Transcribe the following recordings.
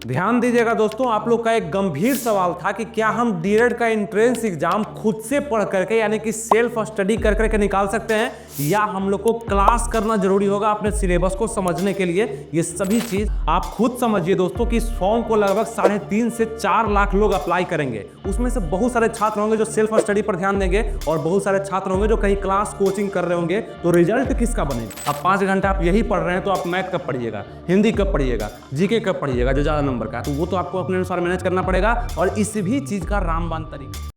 ध्यान दीजिएगा दोस्तों, आप लोग का एक गंभीर सवाल था कि क्या हम डीएलएड का एंट्रेंस एग्जाम खुद से पढ़ करके यानी कि सेल्फ स्टडी कर करके निकाल सकते हैं या हम लोग को क्लास करना जरूरी होगा अपने सिलेबस को समझने के लिए। ये सभी चीज आप खुद समझिए दोस्तों कि इस फॉर्म को लगभग 3.5 से 4 लाख लोग अप्लाई करेंगे। उसमें से बहुत सारे छात्र होंगे जो सेल्फ स्टडी पर ध्यान देंगे और बहुत सारे छात्र होंगे जो कहीं क्लास कोचिंग कर रहे होंगे। तो रिजल्ट किसका बनेगा? अब 5 घंटे आप यही पढ़ रहे हैं तो आप मैथ कब पढ़िएगा, हिंदी कब पढ़िएगा, जीके कब पढ़िएगा जो ज्यादा नंबर का, तो वो तो आपको अपने अनुसार मैनेज करना पड़ेगा। और इस भी चीज का रामबाण तरीका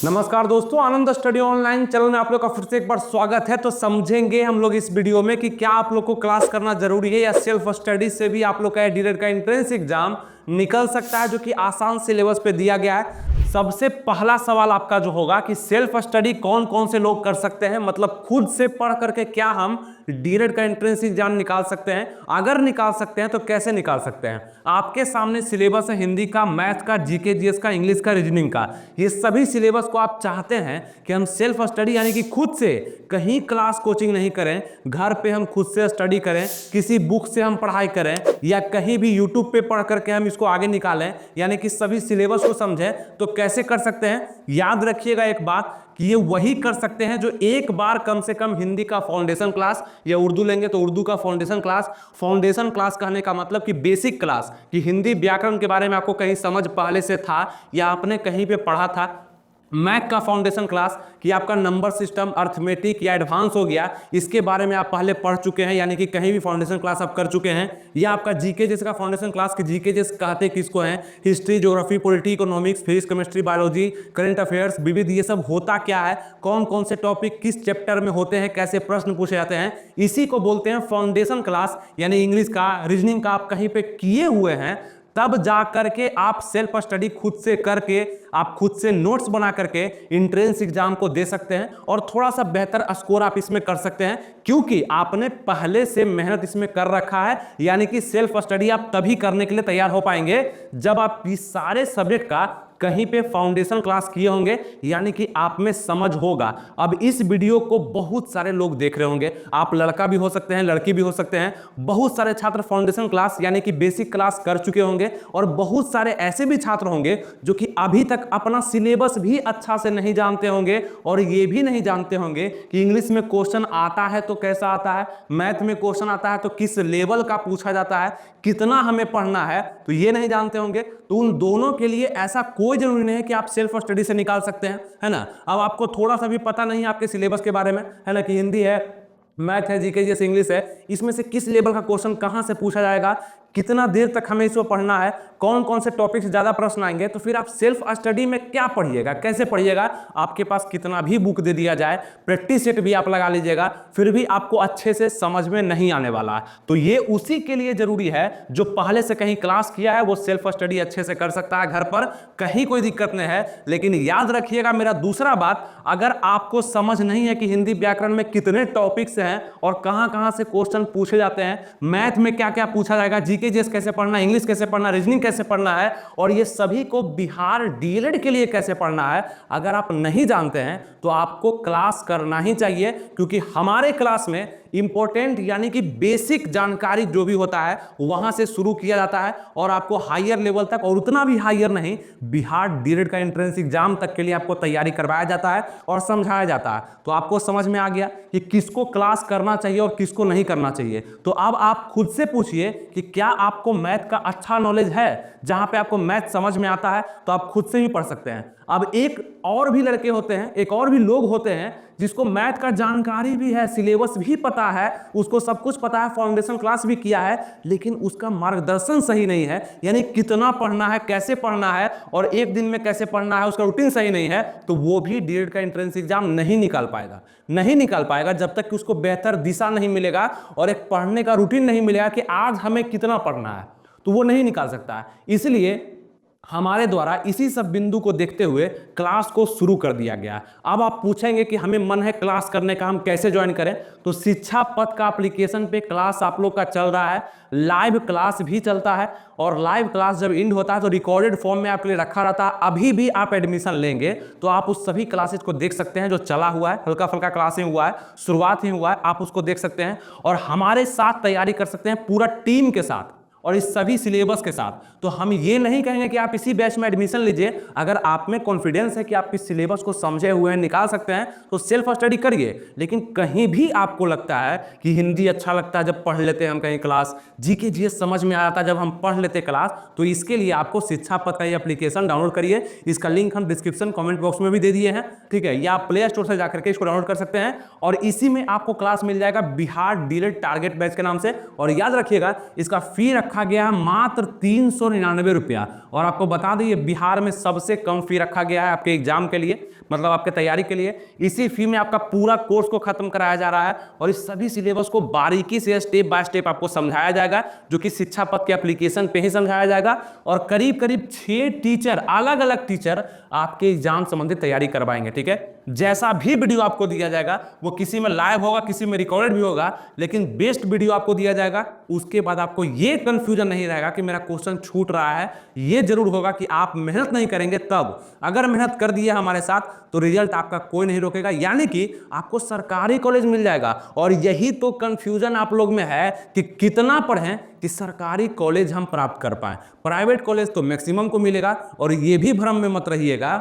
नमस्कार दोस्तों, आनंद स्टडी ऑनलाइन चैनल में आप लोग का फिर से एक बार स्वागत है। तो समझेंगे हम लोग इस वीडियो में कि क्या आप लोग को क्लास करना जरूरी है या सेल्फ स्टडी से भी आप लोग का डीएलएड का एंट्रेंस एग्जाम निकल सकता है जो कि आसान सिलेबस पे दिया गया है। सबसे पहला सवाल आपका जो होगा कि सेल्फ स्टडी कौन कौन से लोग कर सकते हैं, मतलब खुद से पढ़ करके क्या हम डीएलएड का एंट्रेंस एग्जाम निकाल सकते हैं? अगर निकाल सकते हैं तो कैसे निकाल सकते हैं? आपके सामने सिलेबस है हिंदी का, मैथ का, जीके जीएस का, इंग्लिश का, रीजनिंग का। ये सभी सिलेबस को आप चाहते हैं कि हम सेल्फ स्टडी यानी कि खुद से कहीं क्लास कोचिंग नहीं करें, घर पे हम खुद से स्टडी करें, किसी बुक से हम पढ़ाई करें या कहीं भी यूट्यूब पे पढ़ करके हम इसको आगे निकालें, यानी कि सभी सिलेबस को समझें। तो कैसे कर सकते हैं? याद रखिएगा एक बात कि ये वही कर सकते हैं जो एक बार कम से कम हिंदी का फाउंडेशन क्लास या उर्दू लेंगे तो उर्दू का फाउंडेशन क्लास। फाउंडेशन क्लास कहने का मतलब कि बेसिक क्लास, कि हिंदी व्याकरण के बारे में आपको कहीं समझ पहले से था या आपने कहीं पे पढ़ा था। मैथ का फाउंडेशन क्लास कि आपका नंबर सिस्टम, अर्थमेटिक या एडवांस हो गया, इसके बारे में आप पहले पढ़ चुके हैं, यानी कि कहीं भी फाउंडेशन क्लास आप कर चुके हैं। या आपका जीके जिसका फाउंडेशन क्लास कि जीके जिस कहते किसको हैं, history, geography, polity, economics, physics, chemistry, biology, current affairs, विविध, ये सब होता क्या है, कौन कौन से टॉपिक किस चैप्टर में होते हैं, कैसे प्रश्न पूछे जाते हैं, इसी को बोलते हैं फाउंडेशन क्लास। यानी इंग्लिश का, रीजनिंग का आप कहीं पे किए हुए हैं, तब जा करके आप सेल्फ स्टडी खुद से करके आप खुद से नोट्स बना करके एंट्रेंस एग्जाम को दे सकते हैं और थोड़ा सा बेहतर स्कोर आप इसमें कर सकते हैं, क्योंकि आपने पहले से मेहनत इसमें कर रखा है। यानी कि सेल्फ स्टडी आप तभी करने के लिए तैयार हो पाएंगे जब आप इस सारे सब्जेक्ट का कहीं पे फाउंडेशन क्लास किए होंगे, यानी कि आप में समझ होगा। अब इस वीडियो को बहुत सारे लोग देख रहे होंगे, आप लड़का भी हो सकते हैं, लड़की भी हो सकते हैं। बहुत सारे छात्र फाउंडेशन क्लास यानी कि बेसिक क्लास कर चुके होंगे और बहुत सारे ऐसे भी छात्र होंगे जो कि अभी तक अपना सिलेबस भी अच्छा से नहीं जानते होंगे और ये भी नहीं जानते होंगे कि इंग्लिश में क्वेश्चन आता है तो कैसा आता है, मैथ में क्वेश्चन आता है तो किस लेवल का पूछा जाता है, कितना हमें पढ़ना है, तो ये नहीं जानते होंगे। तो उन दोनों के लिए ऐसा कोई जरूरी नहीं है कि आप सेल्फ स्टडी से निकाल सकते हैं, है ना। अब आपको थोड़ा सा भी पता नहीं है आपके सिलेबस के बारे में, है ना, कि हिंदी है, मैथ है, जीके जैसे इंग्लिश है, इसमें से किस लेवल का क्वेश्चन कहां से पूछा जाएगा, कितना देर तक हमें इसको पढ़ना है, कौन कौन से टॉपिक से ज्यादा प्रश्न आएंगे, तो फिर आप सेल्फ स्टडी में क्या पढ़िएगा, कैसे पढ़िएगा? आपके पास कितना भी बुक दे दिया जाए, प्रैक्टिस सेट भी आप लगा लीजिएगा, फिर भी आपको अच्छे से समझ में नहीं आने वाला है। तो ये उसी के लिए जरूरी है जो पहले से कहीं क्लास किया है, वो सेल्फ स्टडी अच्छे से कर सकता है घर पर, कहीं कोई दिक्कत नहीं है। लेकिन याद रखिएगा मेरा दूसरा बात, अगर आपको समझ नहीं है कि हिंदी व्याकरण में कितने टॉपिक्स हैं और कहां कहां से क्वेश्चन पूछे जाते हैं, मैथ में क्या क्या पूछा जाएगा, जीके जीएस कैसे पढ़ना, इंग्लिश कैसे पढ़ना, रीजनिंग कैसे पढ़ना है, और ये सभी को बिहार डीएलएड के लिए कैसे पढ़ना है, अगर आप नहीं जानते हैं तो आपको क्लास करना ही चाहिए। क्योंकि हमारे क्लास में इंपॉर्टेंट यानी कि बेसिक जानकारी जो भी होता है वहां से शुरू किया जाता है और आपको हायर लेवल तक, और उतना भी हायर नहीं, बिहार डीएलएड का एंट्रेंस एग्जाम तक के लिए आपको तैयारी करवाया जाता है और समझाया जाता है। तो आपको समझ में आ गया कि किसको क्लास करना चाहिए और किसको नहीं करना चाहिए। तो अब आप खुद से पूछिए कि क्या आपको मैथ का अच्छा नॉलेज है, जहां पे आपको मैथ समझ में आता है तो आप खुद से भी पढ़ सकते हैं। अब एक और भी लड़के होते हैं, एक और भी लोग होते हैं जिसको मैथ का जानकारी भी है, सिलेबस भी पता है, उसको सब कुछ पता है, फाउंडेशन क्लास भी किया है, लेकिन उसका मार्गदर्शन सही नहीं है, यानी कितना पढ़ना है, कैसे पढ़ना है और एक दिन में कैसे पढ़ना है, उसका रूटीन सही नहीं है, तो वो भी डीएलएड का एंट्रेंस एग्जाम नहीं निकाल पाएगा। नहीं निकाल पाएगा जब तक कि उसको बेहतर दिशा नहीं मिलेगा और एक पढ़ने का रूटीन नहीं मिलेगा कि आज हमें कितना पढ़ना है, तो वो नहीं निकाल सकता है। इसलिए हमारे द्वारा इसी सब बिंदु को देखते हुए क्लास को शुरू कर दिया गया। अब आप पूछेंगे कि हमें मन है क्लास करने का, हम कैसे ज्वाइन करें? तो शिक्षा पथ का एप्लीकेशन पे क्लास आप लोग का चल रहा है, लाइव क्लास भी चलता है और लाइव क्लास जब एंड होता है तो रिकॉर्डेड फॉर्म में आपके लिए रखा रहता है। अभी भी आप एडमिशन लेंगे तो आप उस सभी क्लासेस को देख सकते हैं जो चला हुआ है, हल्का फुल्का क्लासें हुआ है, शुरुआत ही हुआ है, आप उसको देख सकते हैं और हमारे साथ तैयारी कर सकते हैं पूरा टीम के साथ और इस सभी सिलेबस के साथ। तो हम ये नहीं कहेंगे कि आप इसी बैच में एडमिशन लीजिए, अगर आप में कॉन्फिडेंस है कि आप इस सिलेबस को समझे हुए हैं, निकाल सकते हैं तो सेल्फ स्टडी करिए। लेकिन कहीं भी आपको लगता है कि हिंदी अच्छा लगता है जब पढ़ लेते हैं हम कहीं क्लास, जीके जीएस समझ में आता है जब हम पढ़ लेते क्लास, तो इसके लिए आपको शिक्षा पथ का ये एप्लीकेशन डाउनलोड करिए। इसका लिंक हम डिस्क्रिप्शन कमेंट बॉक्स में भी दे दिए हैं, ठीक है, या आप प्ले स्टोर से जाकर के इसको डाउनलोड कर सकते हैं और इसी में आपको क्लास मिल जाएगा बिहार डीएलएड टारगेट बैच के नाम से। और याद रखिएगा इसका फी रखा गया है मात्र 399 रुपया और आपको बता दें ये बिहार में सबसे कम फी रखा गया है आपके एग्जाम के लिए, मतलब आपके तैयारी के लिए। इसी फी में आपका पूरा कोर्स को खत्म कराया जा रहा है और इस सभी सिलेबस को बारीकी से स्टेप बाय स्टेप आपको समझाया जाएगा, जो कि शिक्षा पथ के एप्लीकेशन पे ही समझाया जाएगा। और करीब करीब 6 टीचर, अलग अलग टीचर आपके एग्जाम संबंधित तैयारी करवाएंगे, ठीक है। जैसा भी वीडियो आपको दिया जाएगा वो किसी में लाइव होगा, किसी में रिकॉर्डेड भी होगा, लेकिन बेस्ट वीडियो आपको दिया जाएगा। उसके बाद आपको ये कंफ्यूजन नहीं रहेगा कि मेरा क्वेश्चन छूट रहा है। ये जरूर होगा कि आप मेहनत नहीं करेंगे तब, अगर मेहनत कर दिया हमारे साथ तो रिजल्ट आपका कोई नहीं रोकेगा, यानी कि आपको सरकारी कॉलेज मिल जाएगा। और यही तो कंफ्यूजन आप लोग में है कि कितना पढ़ें कि सरकारी कॉलेज हम प्राप्त कर पाए। प्राइवेट कॉलेज तो मैक्सिमम को मिलेगा और ये भी भ्रम में मत रहिएगा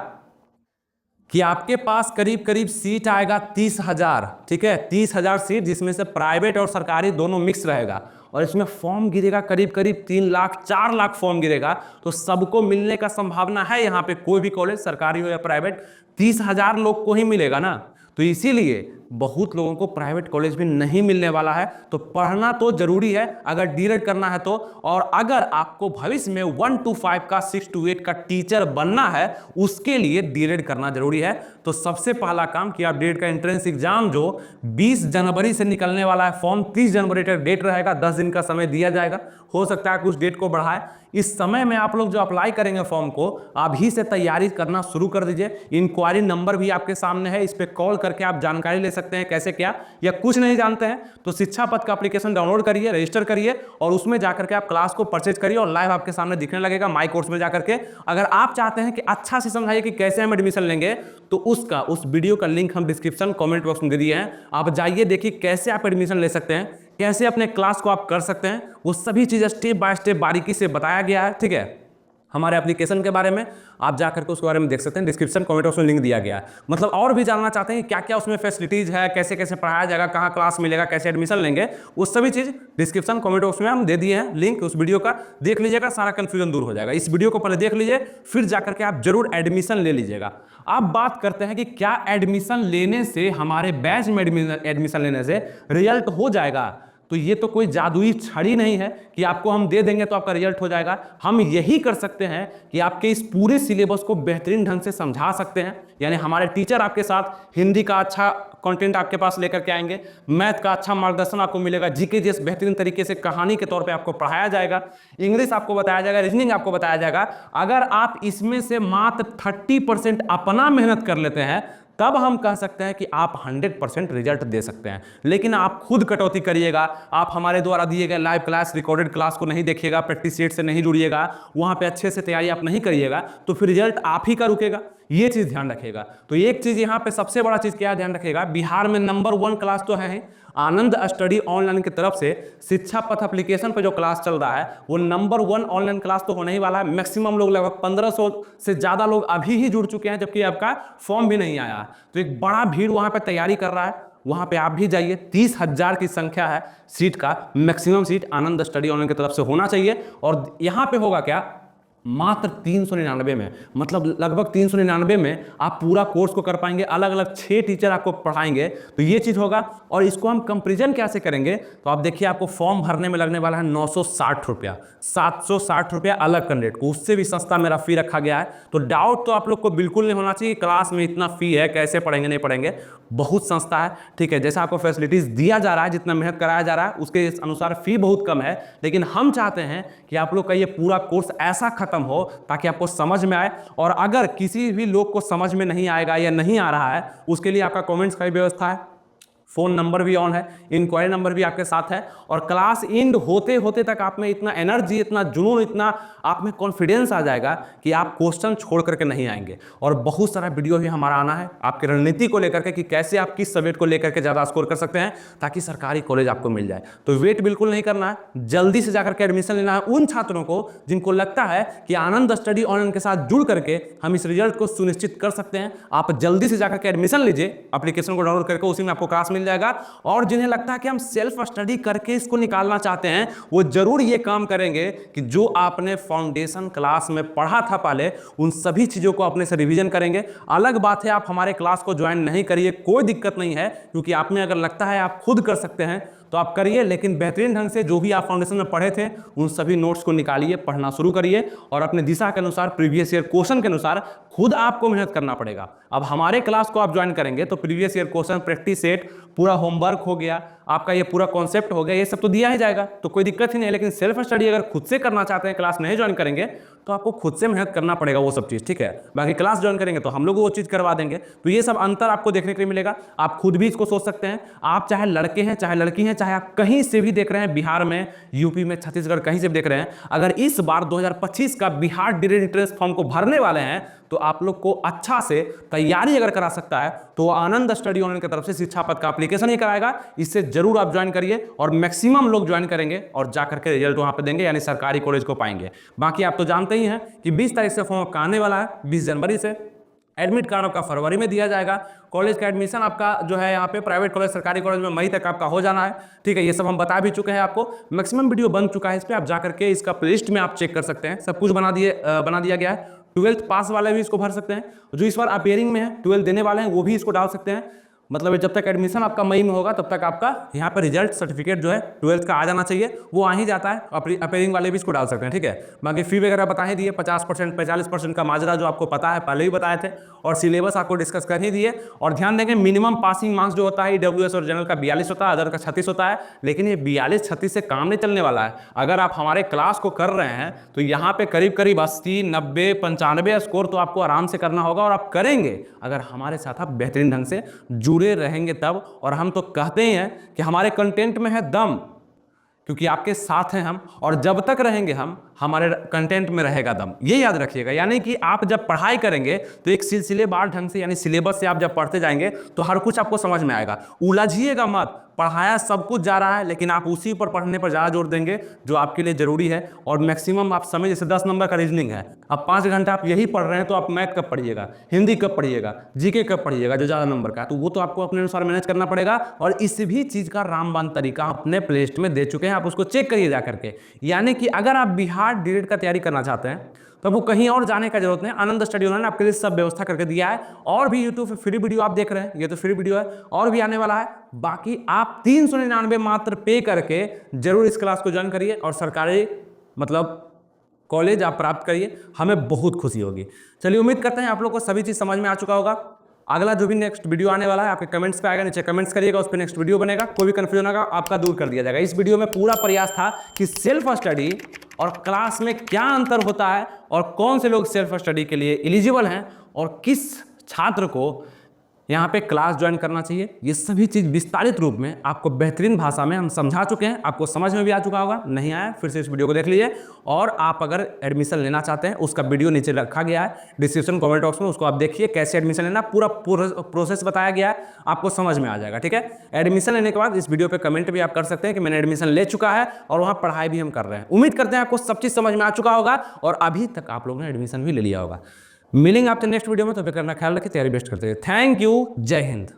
कि आपके पास करीब करीब सीट आएगा 30,000, ठीक है, 30,000 सीट, जिसमें से प्राइवेट और सरकारी दोनों मिक्स रहेगा और इसमें फॉर्म गिरेगा करीब करीब 3 लाख 4 लाख फॉर्म गिरेगा। तो सबको मिलने का संभावना है यहाँ पे, कोई भी कॉलेज सरकारी हो या प्राइवेट, 30,000 लोग को ही मिलेगा ना। तो इसीलिए बहुत लोगों को प्राइवेट कॉलेज भी नहीं मिलने वाला है। तो पढ़ना तो जरूरी है अगर डीएलएड करना है तो, और अगर आपको भविष्य में 1 to 5 का 6 to 8 का टीचर बनना है उसके लिए डीएलएड करना जरूरी है। तो सबसे पहला काम कि आप डीएलएड का एंट्रेंस एग्जाम जो 20 जनवरी से निकलने वाला है, फॉर्म 30 जनवरी तक डेट रहेगा, 10 दिन का समय दिया जाएगा, हो सकता है कुछ डेट को बढ़ाए। इस समय में आप लोग जो अप्लाई करेंगे फॉर्म को, अभी से तैयारी करना शुरू कर दीजिए। इंक्वायरी नंबर भी आपके सामने है, इस पर कॉल करके आप जानकारी ले सकते हैं कैसे क्या, या कुछ नहीं जानते हैं तो शिक्षा पथ का एप्लीकेशन डाउनलोड करिए, रजिस्टर करिए और उसमें जाकर के आप क्लास को परचेज करिए और लाइव आपके सामने दिखने लगेगा माई कोर्स में जाकर के। अगर आप चाहते हैं कि अच्छा से समझाइए कि कैसे हम एडमिशन लेंगे तो उस वीडियो का लिंक हम डिस्क्रिप्शन कमेंट बॉक्स में दे दिए हैं, आप जाइए देखिए कैसे आप एडमिशन ले सकते हैं, कैसे अपने क्लास को आप कर सकते हैं, वो सभी चीज़ें स्टेप बाय स्टेप बारीकी से बताया गया है, ठीक है। हमारे एप्लीकेशन के बारे में आप जाकर के उसके बारे में देख सकते हैं, डिस्क्रिप्शन कमेंट बॉक्स में लिंक दिया गया है। मतलब और भी जानना चाहते हैं क्या क्या उसमें फैसिलिटीज है, कैसे कैसे पढ़ाया जाएगा, कहाँ क्लास मिलेगा, कैसे एडमिशन लेंगे, वो सभी चीज़ डिस्क्रिप्शन कमेंट बॉक्स में हम दे दिए हैं लिंक, उस वीडियो का देख लीजिएगा, सारा कंफ्यूजन दूर हो जाएगा। इस वीडियो को पहले देख लीजिए, फिर जाकर के आप जरूर एडमिशन ले लीजिएगा। अब बात करते हैं कि क्या एडमिशन लेने से, हमारे बैच में एडमिशन लेने से रिजल्ट हो जाएगा। तो ये तो कोई जादुई छड़ी नहीं है कि आपको हम दे देंगे तो आपका रिजल्ट हो जाएगा। हम यही कर सकते हैं कि आपके इस पूरे सिलेबस को बेहतरीन ढंग से समझा सकते हैं, यानी हमारे टीचर आपके साथ हिंदी का अच्छा कंटेंट आपके पास लेकर के आएंगे, मैथ का अच्छा मार्गदर्शन आपको मिलेगा, जीके जैसे बेहतरीन तरीके से कहानी के तौर पे आपको पढ़ाया जाएगा, इंग्लिश आपको बताया जाएगा, रीजनिंग आपको बताया जाएगा। अगर आप इसमें से मात्र 30% अपना मेहनत कर लेते हैं तब हम कह सकते हैं कि आप 100% रिजल्ट दे सकते हैं। लेकिन आप खुद कटौती करिएगा, आप हमारे द्वारा दिए गए लाइव क्लास, रिकॉर्डेड क्लास को नहीं देखिएगा, प्रैक्टिस सेट से नहीं जुड़िएगा, वहाँ पे अच्छे से तैयारी आप नहीं करिएगा तो फिर रिजल्ट आप ही का रुकेगा। ये चीज़ ध्यान रखिएगा। तो एक चीज़ यहाँ पे सबसे बड़ा चीज़ क्या ध्यान रखिएगा, बिहार में नंबर 1 क्लास तो है ही, आनंद स्टडी ऑनलाइन की तरफ से शिक्षा पथ एप्लीकेशन पर जो क्लास चल रहा है वो नंबर 1 ऑनलाइन क्लास तो होने ही वाला है। मैक्सिमम लोग, लगभग 1500 से ज़्यादा लोग अभी ही जुड़ चुके हैं, जबकि आपका फॉर्म भी नहीं आया। तो एक बड़ा भीड़ वहाँ पर तैयारी कर रहा है, वहाँ पे आप भी जाइए। 30,000 की संख्या है सीट का, मैक्सिमम सीट आनंद स्टडी ऑनलाइन की तरफ से होना चाहिए। और यहाँ पे होगा क्या, मात्र 399 में, मतलब लगभग 399 में आप पूरा कोर्स को कर पाएंगे। अलग अलग 6 टीचर आपको पढ़ाएंगे, तो ये चीज़ होगा। और इसको हम कंपेरिजन कैसे करेंगे, तो आप देखिए आपको फॉर्म भरने में लगने वाला है 960 रुपया, 760 रुपया अलग कैंडिडेट को, उससे भी सस्ता मेरा फी रखा गया है। तो डाउट तो आप लोग को बिल्कुल नहीं होना चाहिए क्लास में इतना फी है, कैसे पढ़ेंगे नहीं पढ़ेंगे, बहुत सस्ता है, ठीक है। जैसा आपको फैसिलिटीज़ दिया जा रहा है, जितना मेहनत कराया जा रहा है उसके अनुसार फी बहुत कम है, लेकिन हम चाहते हैं कि आप लोग का ये पूरा कोर्स ऐसा खत्म खत्म हो, ताकि आपको समझ में आए। और अगर किसी भी लोग को समझ में नहीं आएगा या नहीं आ रहा है, उसके लिए आपका कमेंट्स का भी व्यवस्था है, फोन नंबर भी ऑन है, इंक्वायरी नंबर भी आपके साथ है। और क्लास एंड होते होते तक आप में इतना एनर्जी, इतना जुनून, इतना आप में कॉन्फिडेंस आ जाएगा कि आप क्वेश्चन छोड़ करके नहीं आएंगे। और बहुत सारा वीडियो भी हमारा आना है आपकी रणनीति को लेकर के कि कैसे आप किस सब्जेक्ट को लेकर के ज़्यादा स्कोर कर सकते हैं ताकि सरकारी कॉलेज आपको मिल जाए। तो वेट बिल्कुल नहीं करना है, जल्दी से जाकर के एडमिशन लेना है उन छात्रों को जिनको लगता है कि आनंद स्टडी ऑनलाइन के साथ जुड़ करके हम इस रिजल्ट को सुनिश्चित कर सकते हैं। आप जल्दी से जाकर के एडमिशन लीजिए, एप्लीकेशन को डाउनलोड करके, उसी में आपको क्लास मिल जाएगा। और जिन्हें लगता है कि हम सेल्फ स्टडी करके इसको निकालना चाहते हैं, वो जरूर ये काम करेंगे कि जो आपने फाउंडेशन क्लास में पढ़ा था पहले, उन सभी चीजों को अपने से रिवीजन करेंगे। अलग बात है आप हमारे क्लास को ज्वाइन नहीं करिए, कोई दिक्कत नहीं है, क्योंकि आप में अगर लगता है आप खुद कर सकते हैं तो आप करिए, लेकिन बेहतरीन ढंग से जो भी आप फाउंडेशन में पढ़े थे उन सभी नोट्स को निकालिए, पढ़ना शुरू करिए और अपने दिशा के अनुसार, प्रीवियस ईयर क्वेश्चन के अनुसार खुद आपको मेहनत करना पड़ेगा। अब हमारे क्लास को आप ज्वाइन करेंगे तो previous year question, practice set, पूरा होमवर्क हो गया आपका, ये पूरा कॉन्सेप्ट हो गया, ये सब तो दिया ही जाएगा, तो कोई दिक्कत ही नहीं है। लेकिन सेल्फ स्टडी अगर खुद से करना चाहते हैं, क्लास नहीं ज्वाइन करेंगे, तो आपको खुद से मेहनत करना पड़ेगा वो सब चीज़, ठीक है। बाकी क्लास ज्वाइन करेंगे तो हम लोग वो चीज़ करवा देंगे। तो ये सब अंतर आपको देखने के लिए मिलेगा। आप खुद भी इसको सोच सकते हैं। आप चाहे लड़के हैं, चाहे लड़की हैं, चाहे आप कहीं से भी देख रहे हैं, बिहार में, यूपी में, छत्तीसगढ़, कहीं से भी देख रहे हैं, अगर इस बार 2025 का बिहार डीएलएड एंट्रेंस फॉर्म को भरने वाले हैं तो आप लोग को अच्छा से तैयारी अगर करा सकता है तो आनंद स्टडी ऑनलाइन की तरफ से शिक्षा पद का एप्लीकेशन ही कराएगा। इससे जरूर आप ज्वाइन करिए और मैक्सिमम लोग ज्वाइन करेंगे और जाकर के रिजल्ट वहां पे देंगे, यानी सरकारी कॉलेज को पाएंगे। बाकी आप तो जानते ही हैं कि 20 तारीख से फॉर्म आपका आने वाला है, 20 जनवरी से। एडमिट कार्ड आपका फरवरी में दिया जाएगा। कॉलेज का एडमिशन आपका जो है यहाँ पे प्राइवेट कॉलेज, सरकारी कॉलेज में मई तक आपका हो जाना है, ठीक है। ये सब हम बता भी चुके हैं आपको, मैक्सिमम वीडियो बन चुका है इस पर, आप जाकर के इसका प्लेलिस्ट में आप चेक कर सकते हैं, सब कुछ बना दिया गया है। 12th पास वाले भी इसको भर सकते हैं, जो इस बार अपेयरिंग में है 12th देने वाले हैं वो भी इसको डाल सकते हैं। मतलब जब तक एडमिशन आपका मई में होगा तब तक आपका यहाँ पर रिजल्ट सर्टिफिकेट जो है 12th का आ जाना चाहिए, वो आ ही जाता है। अपेयरिंग वाले भी इसको डाल सकते हैं, ठीक है। बाकी फी वगैरह बता ही दिए, 50% 45% का माजरा जो आपको पता है, पहले ही बताए थे, और सिलेबस आपको डिस्कस कर ही दिए। और ध्यान देंगे मिनिमम पासिंग मार्क्स जो होता है ईडब्ल्यूएस और जनरल का 42 होता है, अदर का 36 होता है। लेकिन ये 42-36 से काम नहीं चलने वाला है। अगर आप हमारे क्लास को कर रहे हैं तो यहाँ पे करीब करीब 80, 90, 95 स्कोर तो आपको आराम से करना होगा, और आप करेंगे अगर हमारे साथ आप बेहतरीन ढंग से जुड़े रहेंगे तब। और हम तो कहते ही हैं कि हमारे कंटेंट में है दम, क्योंकि आपके साथ हैं हम, और जब तक रहेंगे हम, हमारे कंटेंट में रहेगा दम, ये याद रखिएगा। यानी कि आप जब पढ़ाई करेंगे तो एक सिलसिलेवार ढंग से, यानी सिलेबस से आप जब पढ़ते जाएंगे तो हर कुछ आपको समझ में आएगा। उलझिएगा मत, पढ़ाया सब कुछ जा रहा है लेकिन आप उसी पर पढ़ने पर ज़्यादा जोर देंगे जो आपके लिए जरूरी है। और मैक्सिमम आप समय, जैसे 10 नंबर का रीजनिंग है, अब 5 घंटा आप यही पढ़ रहे हैं, तो आप मैथ कब पढ़िएगा, हिंदी कब पढ़िएगा, जीके कब पढ़िएगा जो ज़्यादा नंबर का, तो वो तो आपको अपने अनुसार मैनेज करना पड़ेगा। और इस भी चीज़ का रामबाण तरीका अपने प्लेलिस्ट में दे चुके हैं, आप उसको चेक करिए जा करके। यानी कि अगर आप बिहार डीएलएड का तैयारी करना चाहते हैं तो वो कहीं और जाने का जरूरत नहीं, आनंद स्टडी ऑनलाइन आपके लिए सब व्यवस्था करके दिया है। और भी यूट्यूब पे फ्री वीडियो आप देख रहे हैं, ये तो फ्री वीडियो है, और भी आने वाला है। बाकी आप 399 मात्र पे करके जरूर इस क्लास को ज्वाइन करिए और सरकारी मतलब कॉलेज आप प्राप्त करिए, हमें बहुत खुशी होगी। चलिए, उम्मीद करते हैं आप लोग को सभी चीज़ समझ में आ चुका होगा। अगला जो भी नेक्स्ट वीडियो आने वाला है आपके कमेंट्स पे आएगा, नीचे कमेंट्स करिएगा, उस पर नेक्स्ट वीडियो बनेगा। कोई भी कंफ्यूजन होगा आपका दूर कर दिया जाएगा। इस वीडियो में पूरा प्रयास था कि सेल्फ स्टडी और क्लास में क्या अंतर होता है, और कौन से लोग सेल्फ स्टडी के लिए एलिजिबल हैं, और किस छात्र को यहाँ पे क्लास ज्वाइन करना चाहिए, ये सभी चीज़ विस्तारित रूप में आपको बेहतरीन भाषा में हम समझा चुके हैं। आपको समझ में भी आ चुका होगा, नहीं आया फिर से इस वीडियो को देख लीजिए। और आप अगर एडमिशन लेना चाहते हैं, उसका वीडियो नीचे रखा गया है डिस्क्रिप्शन कमेंट बॉक्स में, उसको आप देखिए, कैसे एडमिशन लेना, पूरा प्रोसेस बताया गया है, आपको समझ में आ जाएगा, ठीक है। एडमिशन लेने के बाद इस वीडियो पे कमेंट भी आप कर सकते हैं कि मैंने एडमिशन ले चुका है और वहाँ पढ़ाई भी हम कर रहे हैं। उम्मीद करते हैं आपको सब चीज़ समझ में आ चुका होगा और अभी तक आप लोगों ने एडमिशन भी ले लिया होगा। मिलेंगे आपसे नेक्स्ट वीडियो में, तो फिर करना ख्याल रखिए, तैयारी बेस्ट करते हैं। थैंक यू, जय हिंद।